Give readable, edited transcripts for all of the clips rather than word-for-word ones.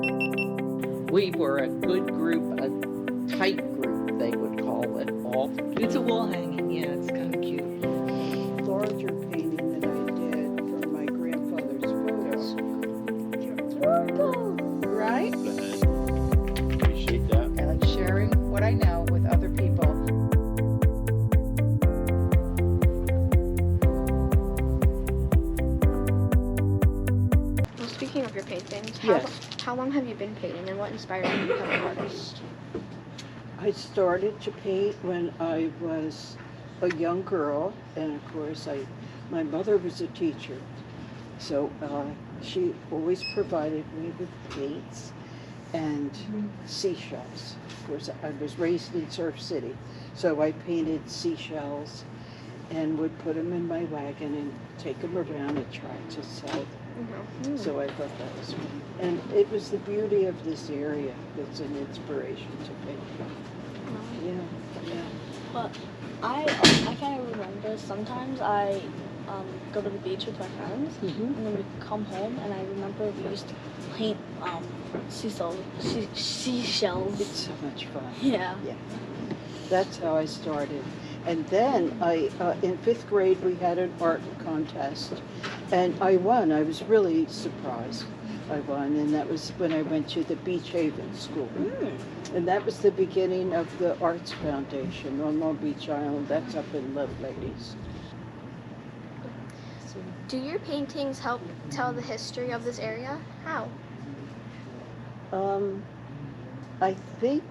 We were a good group, a tight group, they would call it, all. It's a wall hanging, yeah, it's kind of cute. Larger painting that I did from my grandfather's photo. Right? Appreciate that. I like sharing what I know with other people. Well, speaking of your paintings, Yes. how long have you been painting and what inspired you to become an artist? I started to paint when I was a young girl, and of course my mother was a teacher, so she always provided me with paints and seashells. Of course, I was raised in Surf City, so I painted seashells and would put them in my wagon and take them around and try to sell them. Mm-hmm. So I thought that was fun. And it was the beauty of this area that's an inspiration to paint. Yeah. But I kind of remember sometimes I go to the beach with my friends, and then we come home, and I remember we used to paint seashells. It's so much fun. Yeah. Yeah. That's how I started. And then in 5th grade, we had an art contest, and I won. I was really surprised. I won, and that was when I went to the Beach Haven School. And that was the beginning of the Arts Foundation on Long Beach Island. That's up in Loveladies. Do your paintings help tell the history of this area? How? I think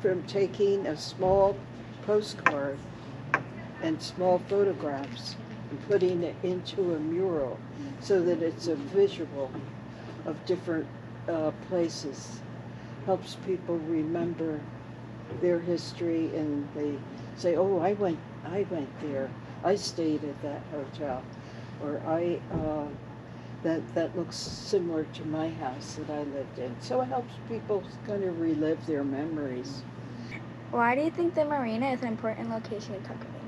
from taking a small postcard and small photographs and putting it into a mural so that it's a visual of different places helps people remember their history, and they say, oh, I went there, I stayed at that hotel, or that looks similar to my house that I lived in. So it helps people kind of relive their memories. Why do you think the marina is an important location in Tuckerton?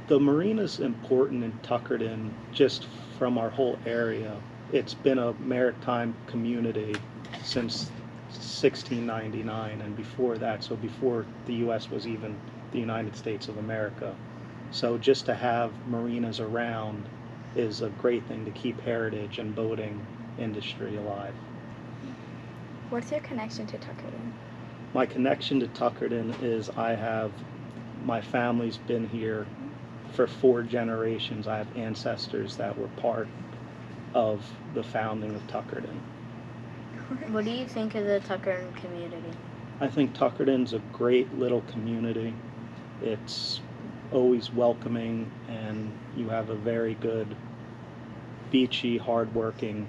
The marina's important in Tuckerton just from our whole area. It's been a maritime community since 1699 and before that, so before the U.S. was even the United States of America. So just to have marinas around is a great thing to keep heritage and boating industry alive. What's your connection to Tuckerton? My connection to Tuckerton is my family's been here for 4 generations. I have ancestors that were part of the founding of Tuckerton. What do you think of the Tuckerton community? I think Tuckerton's a great little community. It's always welcoming, and you have a very good beachy, hardworking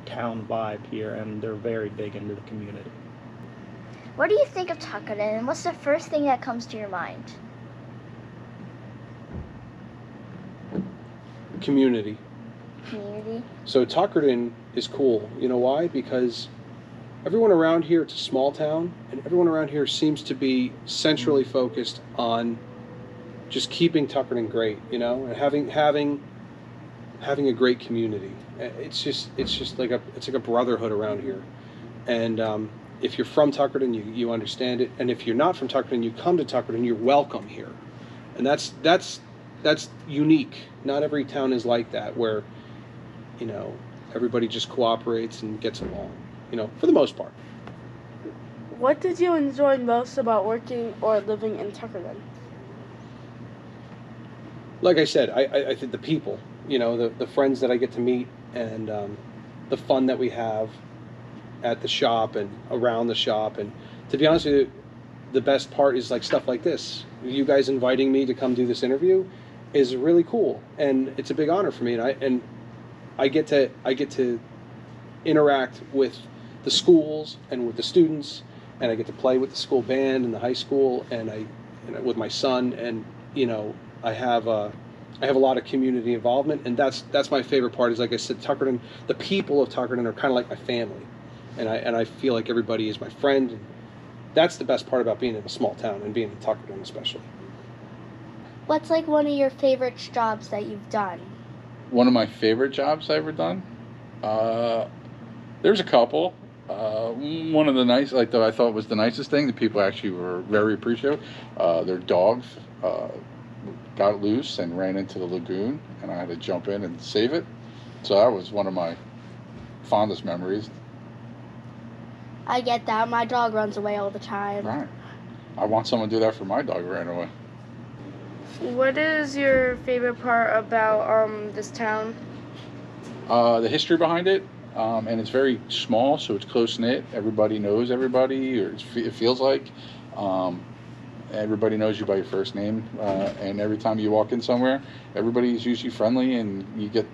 town vibe here, and they're very big into the community. What do you think of Tuckerton, and what's the first thing that comes to your mind? Community. Community? So Tuckerton is cool. You know why? Because everyone around here, it's a small town, and everyone around here seems to be centrally focused on just keeping Tuckerton great, you know, and having a great community. It's just like a brotherhood around here. And if you're from Tuckerton, you understand it, and if you're not from Tuckerton, you come to Tuckerton, you're welcome here, and that's unique. Not every town is like that, where, you know, everybody just cooperates and gets along, you know, for the most part. What did you enjoy most about working or living in Tuckerton? Like I said, I think the people, you know, the friends that I get to meet, and the fun that we have at the shop and around the shop. And to be honest with you, the best part is like stuff like this. You guys inviting me to come do this interview is really cool, and it's a big honor for me. And I get to interact with the schools and with the students, and I get to play with the school band and the high school, and with my son, and you know, I have a lot of community involvement, and that's my favorite part. Is, like I said, Tuckerton, the people of Tuckerton are kind of like my family, and I feel like everybody is my friend. And that's the best part about being in a small town, and being in Tuckerton especially. What's like one of your favorite jobs that you've done? One of my favorite jobs I ever done? There's a couple. One of the nice, like that I thought was the nicest thing, the people actually were very appreciative. Their dogs got loose and ran into the lagoon, and I had to jump in and save it. So that was one of my fondest memories. I get that. My dog runs away all the time. Right. I want someone to do that for my dog who ran away. What is your favorite part about this town? The history behind it, and it's very small, so it's close knit. Everybody knows everybody, or it feels like. Everybody knows you by your first name, and every time you walk in somewhere, everybody's usually friendly, and you get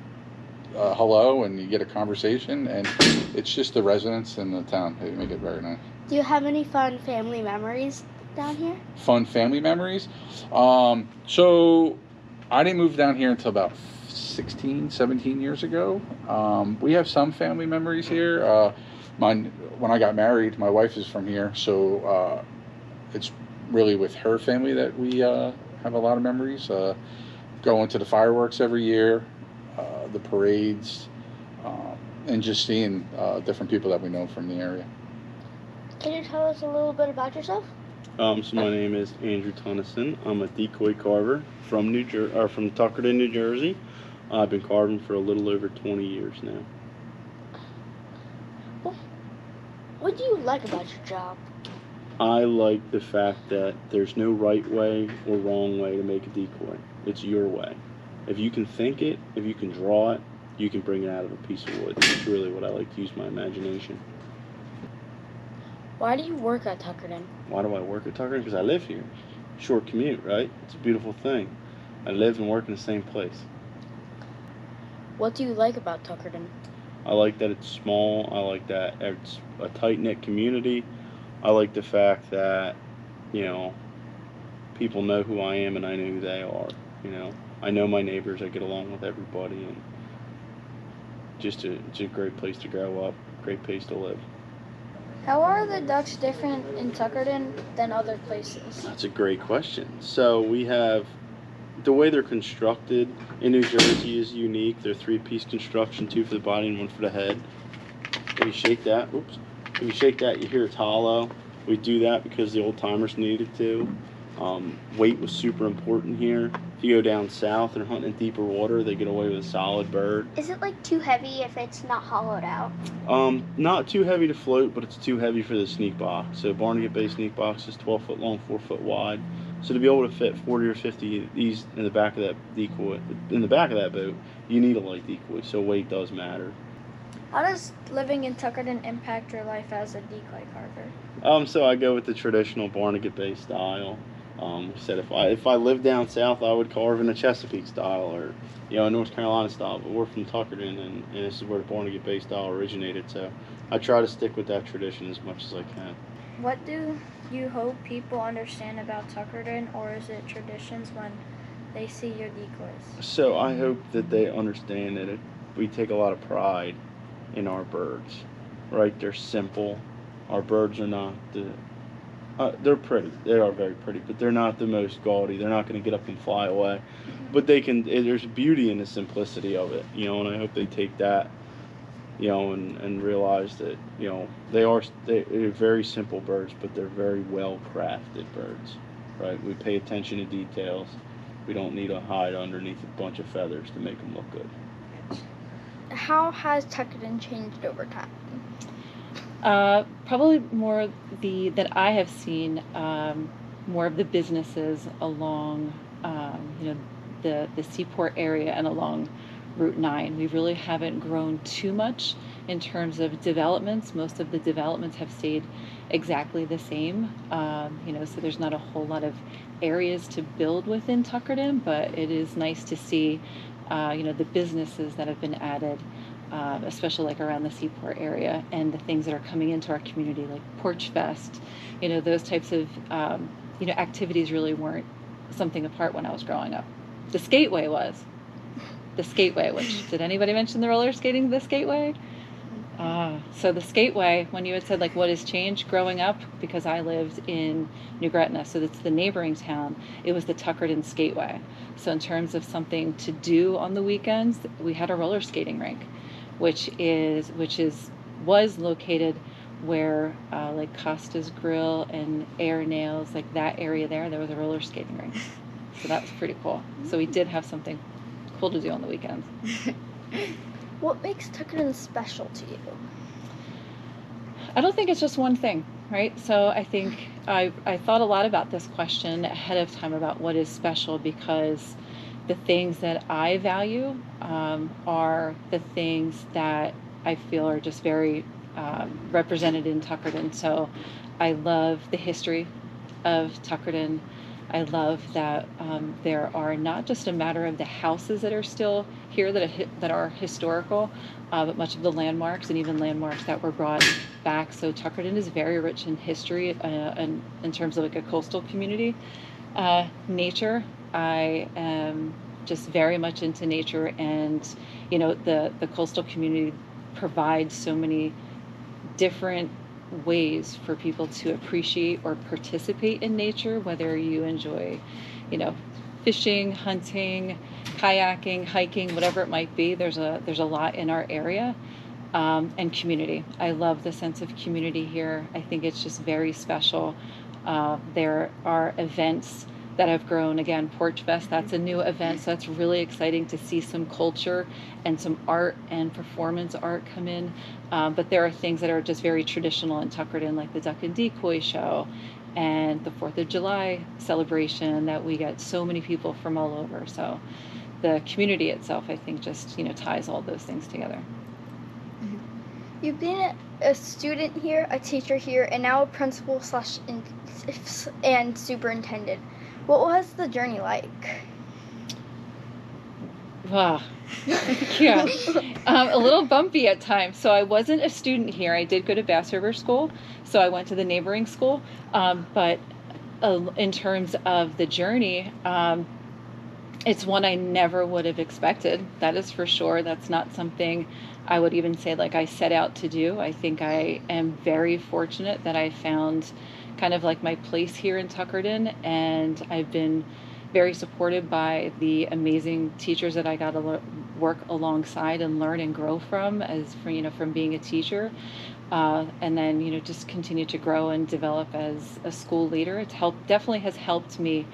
hello, and you get a conversation, and it's just the residents in the town. They make it very nice. Do you have any fun family memories down here? Fun family memories? So I didn't move down here until about 16, 17 years ago. We have some family memories here. When I got married, my wife is from here, so it's really with her family that we have a lot of memories. Going to the fireworks every year, the parades, and just seeing different people that we know from the area. Can you tell us a little bit about yourself? So my name is Andrew Tunnison. I'm a decoy carver from from Tuckerton, New Jersey. I've been carving for a little over 20 years now. What do you like about your job? I like the fact that there's no right way or wrong way to make a decoy. It's your way. If you can think it, if you can draw it, you can bring it out of a piece of wood. That's really what I like to use my imagination. Why do you work at Tuckerton? Why do I work at Tuckerton? Because I live here. Short commute, right? It's a beautiful thing. I live and work in the same place. What do you like about Tuckerton? I like that it's small. I like that it's a tight-knit community. I like the fact that, people know who I am and I know who they are. I know my neighbors. I get along with everybody, and it's a great place to grow up, great place to live. How are the Dutch different in Tuckerton than other places? That's a great question. So we have the way they're constructed in New Jersey is unique. They're 3-piece construction, 2 for the body and 1 for the head. If you shake that, you hear it's hollow. We do that because the old timers needed to. Weight was super important here. If you go down south and hunt in deeper water, they get away with a solid bird. Is it like too heavy if it's not hollowed out? Not too heavy to float, but it's too heavy for the sneakbox. So Barnegat Bay sneakbox is 12 foot long, 4 foot wide. So to be able to fit 40 or 50 of these in the back of that decoy, in the back of that boat, you need a light decoy. So weight does matter. How does living in Tuckerton impact your life as a decoy carver? So I go with the traditional Barnegat Bay style. Said if I lived down south, I would carve in a Chesapeake style or North Carolina style. But we're from Tuckerton, and this is where the Barnegat Bay style originated. So I try to stick with that tradition as much as I can. What do you hope people understand about Tuckerton, or is it traditions when they see your decoys? So I hope that they understand that we take a lot of pride in our birds, right? They're simple. Our birds are not they're pretty. They are very pretty, but they're not the most gaudy. They're not going to get up and fly away. But they can. There's beauty in the simplicity of it, and I hope they take that, and realize that, they're very simple birds, but they're very well crafted birds, right? We pay attention to details. We don't need a hide underneath a bunch of feathers to make them look good. How has Tuckerton changed over time? Probably more that I have seen more of the businesses along the Seaport area and along Route 9. We really haven't grown too much in terms of developments. Most of the developments have stayed exactly the same. So there's not a whole lot of areas to build within Tuckerton, but it is nice to see the businesses that have been added. Especially like around the Seaport area, and the things that are coming into our community, like Porch Fest, those types of activities really weren't something apart when I was growing up. The skateway was. The skateway, which, did anybody mention the roller skating, the skateway? So the skateway, when you had said like what has changed growing up, because I lived in New Gretna, so that's the neighboring town, it was the Tuckerton skateway. So in terms of something to do on the weekends, we had a roller skating rink, which was located where like Costa's Grill and Air Nails, like that area there was a roller skating rink. So that was pretty cool. So we did have something cool to do on the weekends. What makes Tuckerton special to you? I don't think it's just one thing, right? So I think I thought a lot about this question ahead of time about what is special, because the things that I value are the things that I feel are just very represented in Tuckerton. So I love the history of Tuckerton. I love that there are not just a matter of the houses that are still here that are historical, but much of the landmarks and even landmarks that were brought back. So Tuckerton is very rich in history and in terms of like a coastal community. Nature, I am just very much into nature, and you know the coastal community provides so many different ways for people to appreciate or participate in nature, whether you enjoy, you know, fishing, hunting, kayaking, hiking, whatever it might be. There's a lot in our area. And community. I love the sense of community here. I think it's just very special. There are events that have grown. Again, Porch Fest, that's a new event, so that's really exciting to see some culture and some art and performance art come in. But there are things that are just very traditional in Tuckerton, like the Duck and Decoy show and the 4th of July celebration that we get so many people from all over. So the community itself, I think, just, you know, ties all those things together. You've been a student here, a teacher here, and now a principal and superintendent. What was the journey like? Wow. Yeah. A little bumpy at times. So I wasn't a student here. I did go to Bass River School, so I went to the neighboring school. But in terms of the journey, it's one I never would have expected. That is for sure. That's not something I would even say like I set out to do. I think I am very fortunate that I found kind of like my place here in Tuckerton, and I've been very supported by the amazing teachers that I got to work alongside and learn and grow from from being a teacher, and then just continue to grow and develop as a school leader. It's definitely has helped me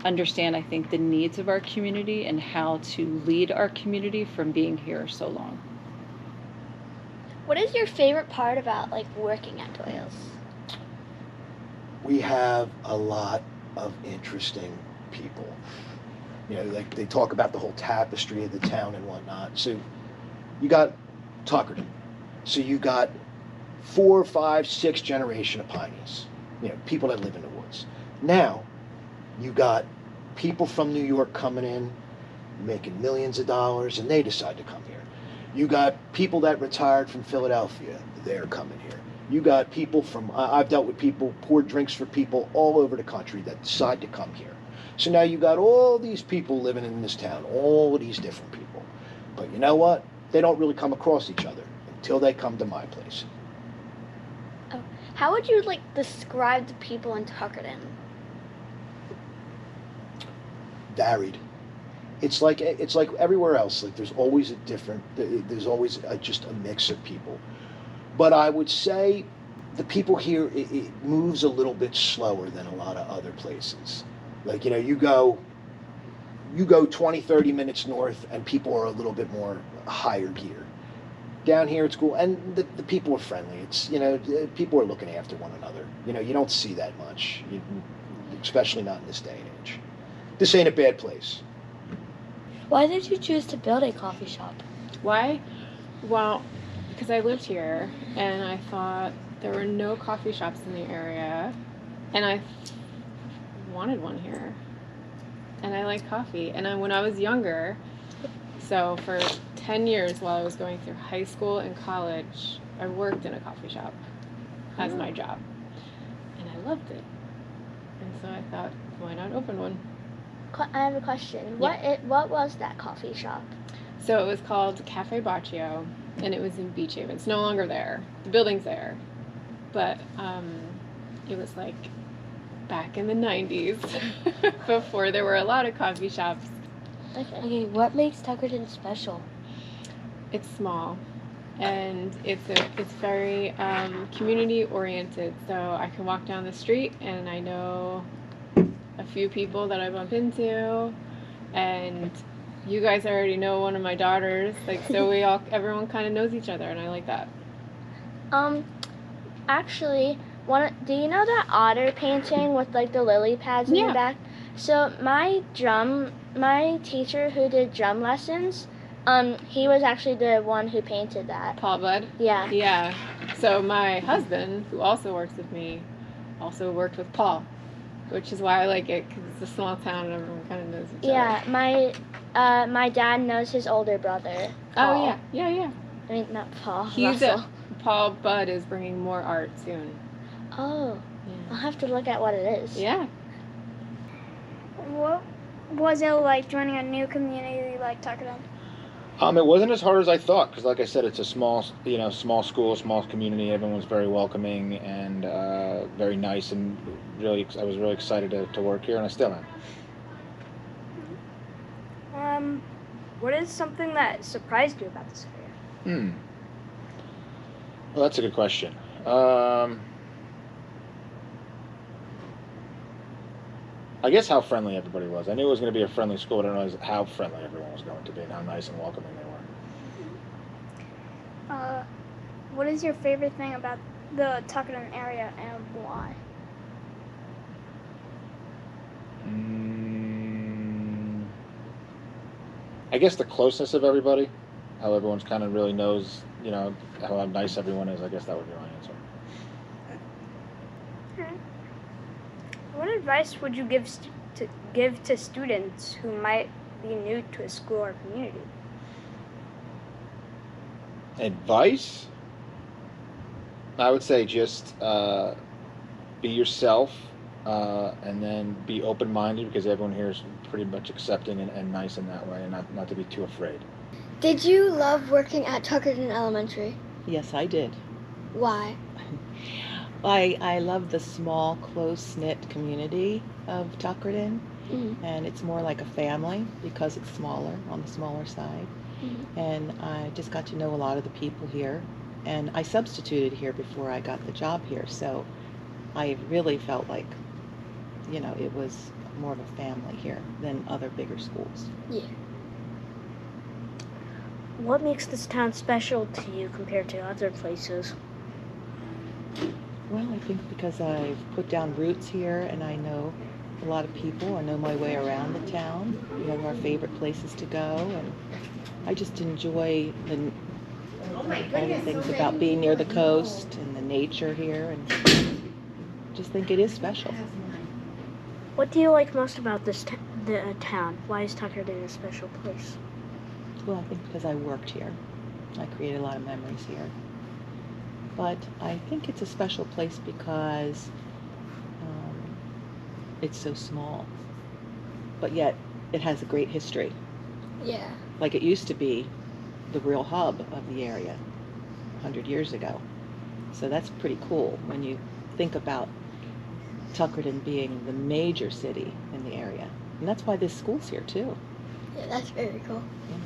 understand, I think, the needs of our community and how to lead our community from being here so long. What is your favorite part about working at Doyle's? We have a lot of interesting people. They talk about the whole tapestry of the town and whatnot. So you got Tuckerton. So you got 4, 5, 6 generation of pioneers. People that live in the woods. Now you got people from New York coming in, making millions of dollars, and they decide to come here. You got people that retired from Philadelphia, they're coming here. You got people I've dealt with people, poured drinks for people all over the country that decide to come here. So now you got all these people living in this town, all of these different people. But you know what? They don't really come across each other until they come to my place. Oh, how would you describe the people in Tuckerton? Varied. It's like everywhere else. There's always there's always just a mix of people. But I would say the people here, it moves a little bit slower than a lot of other places. You go 20, 30 minutes north and people are a little bit more higher gear. Down here it's cool, and the people are friendly. It's, people are looking after one another. You don't see that much, especially not in this day and age. This ain't a bad place. Why did you choose to build a coffee shop? Why? Well, because I lived here and I thought there were no coffee shops in the area, and I wanted one here. And I like coffee. And when I was younger, so for 10 years while I was going through high school and college, I worked in a coffee shop as my job. And I loved it. And so I thought, why not open one? I have a question. Yeah. What was that coffee shop? So it was called Cafe Baccio, and it was in Beach Haven. It's no longer there. The building's there. But it was back in the 90s, before there were a lot of coffee shops. Okay, what makes Tuckerton special? It's small. and it's very community oriented. So I can walk down the street and I know a few people that I bump into, and you guys already know one of my daughters. Like, so everyone kind of knows each other, and I like that. Actually, do you know that otter painting with like the lily pads in the back? So my teacher who did drum lessons, he was actually the one who painted that. Paul Budd? Yeah. Yeah. So my husband, who also works with me, also worked with Paul, which is why I like it, because it's a small town and everyone kind of knows each other. Yeah, my dad knows his older brother, Paul. Oh, yeah. I mean, not Paul, Russell. Paul Budd is bringing more art soon. Oh, yeah. I'll have to look at what it is. Yeah. What was it like joining a new community like Tuckerton? It wasn't as hard as I thought, because like I said, it's a small school, small community. Everyone was very welcoming and very nice, and I was really excited to work here, and I still am. What is something that surprised you about this area? Well, that's a good question. I guess how friendly everybody was. I knew it was going to be a friendly school, but I didn't realize how friendly everyone was going to be and how nice and welcoming they were. What is your favorite thing about the Tuckerton area and why? I guess the closeness of everybody, how everyone's kind of really knows, how nice everyone is. I guess that would be my answer. What advice would you give to students who might be new to a school or community? Advice? I would say just be yourself, and then be open-minded, because everyone here is pretty much accepting and nice in that way, and not to be too afraid. Did you love working at Tuckerton Elementary? Yes, I did. Why? I love the small, close-knit community of Tuckerton, and it's more like a family because it's smaller, on the smaller side. And I just got to know a lot of the people here, and I substituted here before I got the job here, so I really felt like, it was more of a family here than other bigger schools. Yeah. What makes this town special to you compared to other places? Well, I think because I've put down roots here and I know a lot of people. I know my way around the town. Our favorite places to go, and I just enjoy all the things about being near the coast and the nature here, and just think it is special. What do you like most about the town? Why is Tuckerton a special place? Well, I think because I worked here. I created a lot of memories here. But I think it's a special place because it's so small. But yet, it has a great history. Yeah. Like it used to be the real hub of the area 100 years ago. So that's pretty cool when you think about Tuckerton being the major city in the area. And that's why this school's here too. Yeah, that's very cool. Yeah.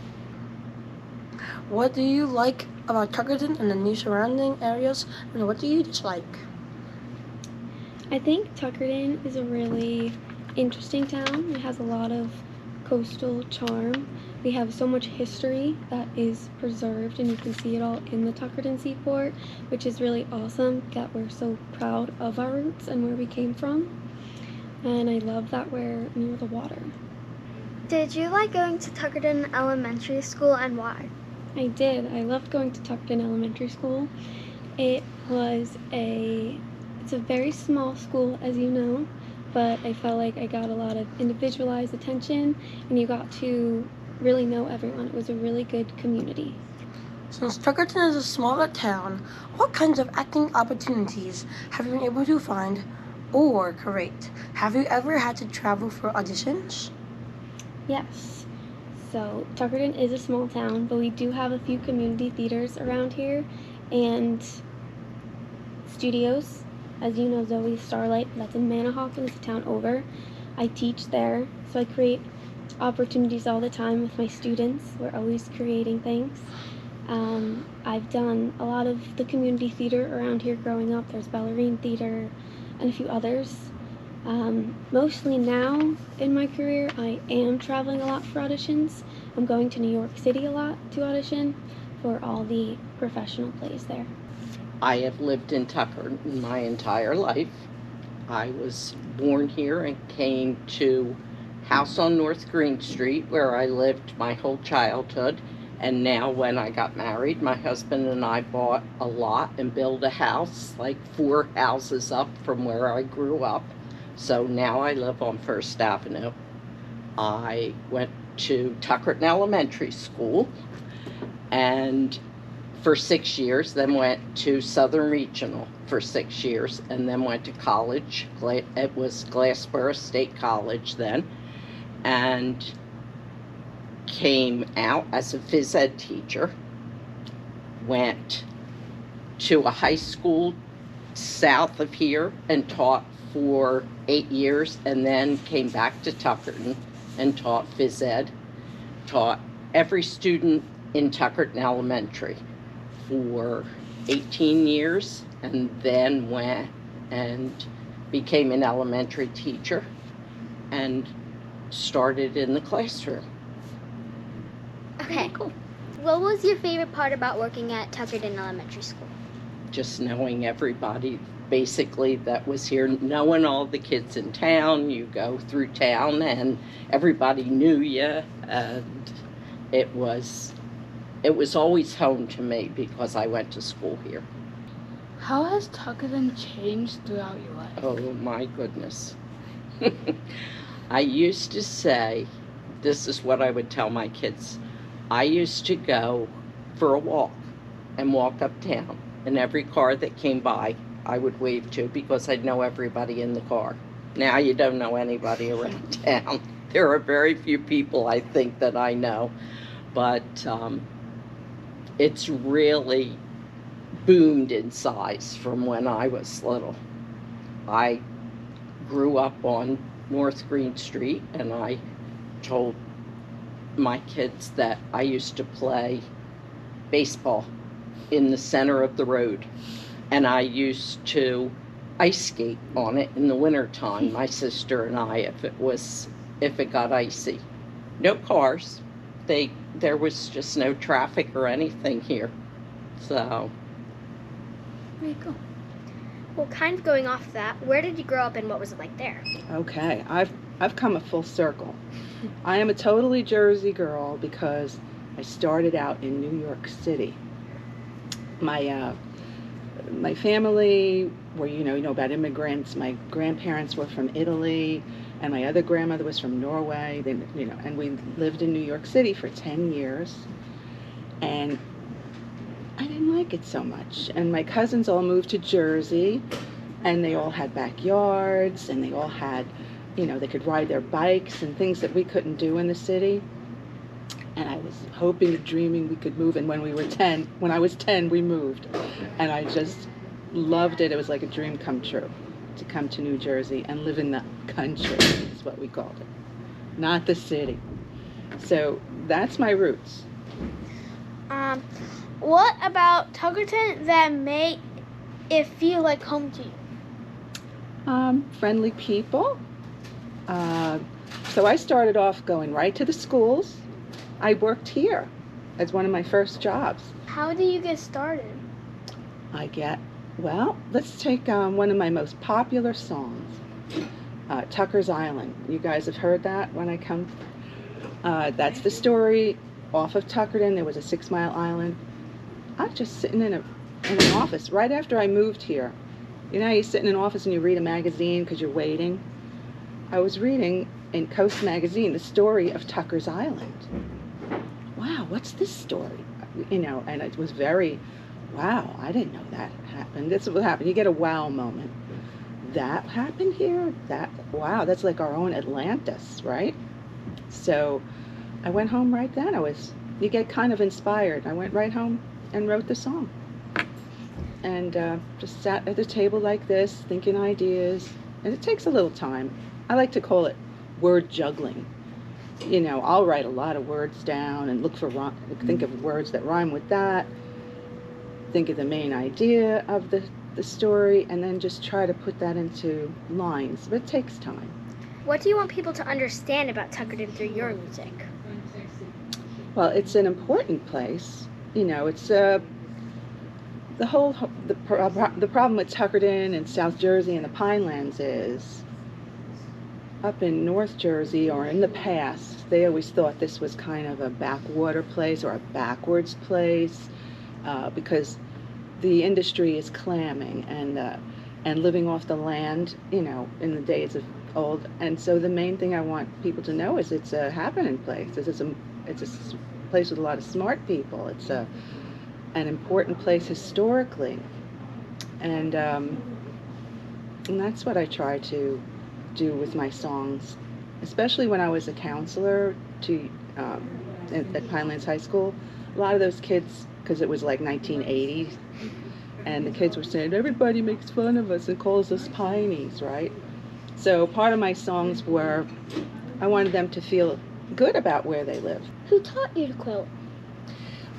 What do you like about Tuckerton and the new surrounding areas, and what do you dislike? I think Tuckerton is a really interesting town. It has a lot of coastal charm. We have so much history that is preserved, and you can see it all in the Tuckerton Seaport, which is really awesome that we're so proud of our roots and where we came from. And I love that we're near the water. Did you like going to Tuckerton Elementary School, and why? I did. I loved going to Tuckerton Elementary School. It's a very small school, as you know, but I felt like I got a lot of individualized attention, and you got to really know everyone. It was a really good community. Since Tuckerton is a smaller town, what kinds of acting opportunities have you been able to find or create? Have you ever had to travel for auditions? Yes. So Tuckerton is a small town, but we do have a few community theaters around here and studios. As you know, Zoe Starlight, that's in Manahawkin, it's a town over. I teach there, so I create opportunities all the time with my students. We're always creating things. I've done a lot of the community theater around here growing up. There's ballerine theater and a few others. Mostly now in my career, I am traveling a lot for auditions. I'm going to New York City a lot to audition for all the professional plays there. I have lived in Tuckerton my entire life. I was born here and came to house on North Green Street where I lived my whole childhood. And now when I got married, my husband and I bought a lot and built a house, like 4 houses up from where I grew up. So now I live on First Avenue. I went to Tuckerton Elementary School and for 6 years, then went to Southern Regional for 6 years, and then went to college. It was Glassboro State College then, and came out as a phys ed teacher. Went to a high school south of here and taught for 8 years, and then came back to Tuckerton and taught phys ed. Taught every student in Tuckerton Elementary for 18 years, and then went and became an elementary teacher and started in the classroom. Okay, cool. What was your favorite part about working at Tuckerton Elementary School? Just knowing everybody basically that was here, knowing all the kids in town. You go through town and everybody knew you, and it was always home to me because I went to school here. How has Tuckerton changed throughout your life? Oh my goodness. I used to say, this is what I would tell my kids. I used to go for a walk and walk uptown, and every car that came by I would wave to because I'd know everybody in the car. Now you don't know anybody around town. There are very few people I think that I know, but it's really boomed in size from when I was little. I grew up on North Green Street, and I told my kids that I used to play baseball in the center of the road, and I used to ice skate on it in the wintertime, my sister and I, if it got icy. No cars. There was just no traffic or anything here. So. Very cool. Well, kind of going off that, where did you grow up and what was it like there? Okay, I've come a full circle. I am a totally Jersey girl because I started out in New York City. My family were, you know about immigrants. My grandparents were from Italy, and my other grandmother was from Norway. And we lived in New York City for 10 years, and I didn't like it so much. And my cousins all moved to Jersey, and they all had backyards, and they all had, they could ride their bikes and things that we couldn't do in the city. And I was hoping and dreaming we could move. And when I was 10, we moved. And I just loved it. It was like a dream come true to come to New Jersey and live in the country, is what we called it, not the city. So that's my roots. What about Tuckerton that made it feel like home to you? Friendly people. So I started off going right to the schools. I worked here as one of my first jobs. How do you get started? Let's take one of my most popular songs, Tucker's Island. You guys have heard that when I come. That's the story. Off of Tuckerton, there was a 6 Mile Island. I was just sitting in an office right after I moved here. You know how you sit in an office and you read a magazine because you're waiting? I was reading in Coast Magazine the story of Tucker's Island. Wow, what's this story? And it was very, wow, I didn't know that happened. This is what happened. You get a wow moment. That happened here? Wow, that's like our own Atlantis, right? So I went home right then. You get kind of inspired. I went right home and wrote the song. And just sat at the table like this, thinking ideas. And it takes a little time. I like to call it word juggling. you know, I'll write a lot of words down and think of words that rhyme with that, think of the main idea of the story, and then just try to put that into lines. But it takes time. What do you want people to understand about Tuckerton through your music? Well, it's an important place. You know, it's the problem with Tuckerton and South Jersey and the Pinelands is, up in North Jersey, or in the past, they always thought this was kind of a backwater place or a backwards place, because the industry is clamming and living off the land, you know, in the days of old. And so the main thing I want people to know is it's a happening place. It's a place with a lot of smart people. It's an important place historically, and that's what I try to do with my songs, especially when I was a counselor at Pinelands High School. A lot of those kids, because it was like 1980s, and the kids were saying, everybody makes fun of us and calls us Pineys, right? So part of my songs were, I wanted them to feel good about where they live. Who taught you to quilt?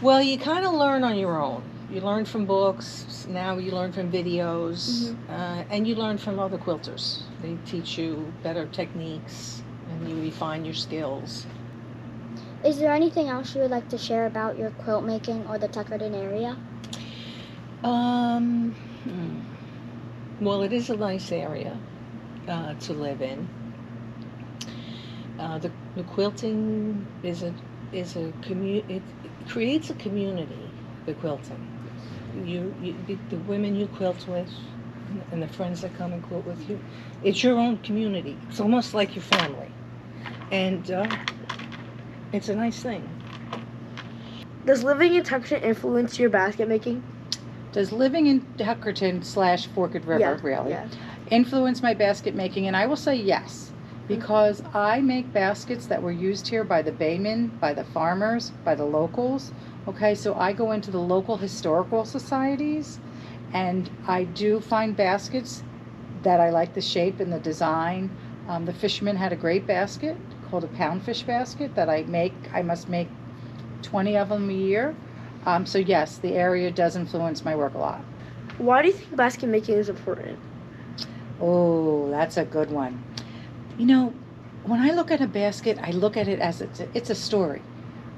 Well, you kind of learn on your own. You learn from books, now you learn from videos, and you learn from other quilters. They teach you better techniques, and you refine your skills. Is there anything else you would like to share about your quilt making or the Tuckerton area? Well, it is a nice area to live in. The quilting is a it creates a community. The quilting, the women you quilt with, and the friends that come and quilt with you, it's your own community. It's almost like your family, and it's a nice thing. Does living in Tuckerton influence your basket making? Does living in Tuckerton / Forked River influence my basket making? And I will say yes, because I make baskets that were used here by the baymen, by the farmers, by the locals. Okay, so I go into the local historical societies, and I do find baskets that I like the shape and the design. The fishermen had a great basket called a poundfish basket that I make. I must make 20 of them a year. So yes, the area does influence my work a lot. Why do you think basket making is important? Oh, that's a good one. You know, when I look at a basket, I look at it as it's a story,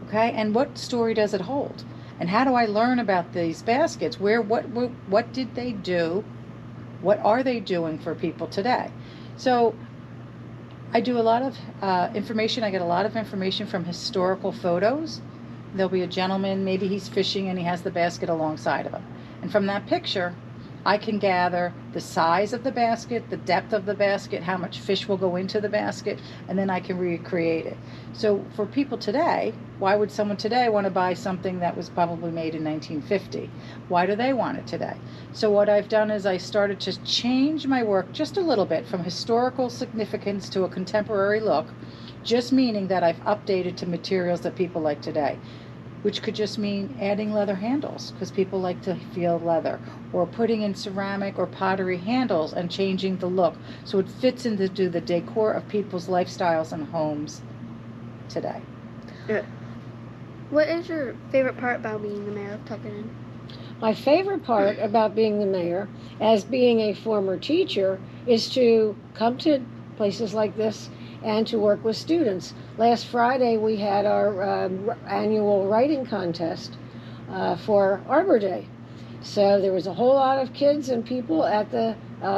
okay? And what story does it hold? And how do I learn about these baskets? What did they do? What are they doing for people today? So I do a lot of information. I get a lot of information from historical photos. There'll be a gentleman, maybe he's fishing and he has the basket alongside of him. And from that picture, I can gather the size of the basket, the depth of the basket, how much fish will go into the basket, and then I can recreate it. So for people today, why would someone today want to buy something that was probably made in 1950? Why do they want it today? So what I've done is I started to change my work just a little bit from historical significance to a contemporary look, just meaning that I've updated to materials that people like today, which could just mean adding leather handles because people like to feel leather, or putting in ceramic or pottery handles and changing the look so it fits into the decor of people's lifestyles and homes today. Yeah. What is your favorite part about being the mayor of Tuckerton? My favorite part about being the mayor, as being a former teacher, is to come to places like this and to work with students. Last Friday we had our annual writing contest for Arbor Day. So there was a whole lot of kids and people at the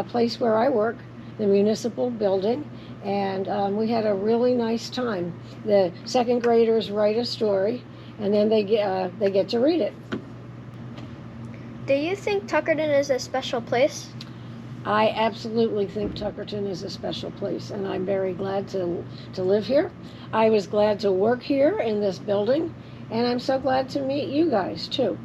place where I work, the municipal building, and we had a really nice time. The second graders write a story, and then they get to read it. Do you think Tuckerton is a special place? I absolutely think Tuckerton is a special place, and I'm very glad to live here. I was glad to work here in this building, and I'm so glad to meet you guys too.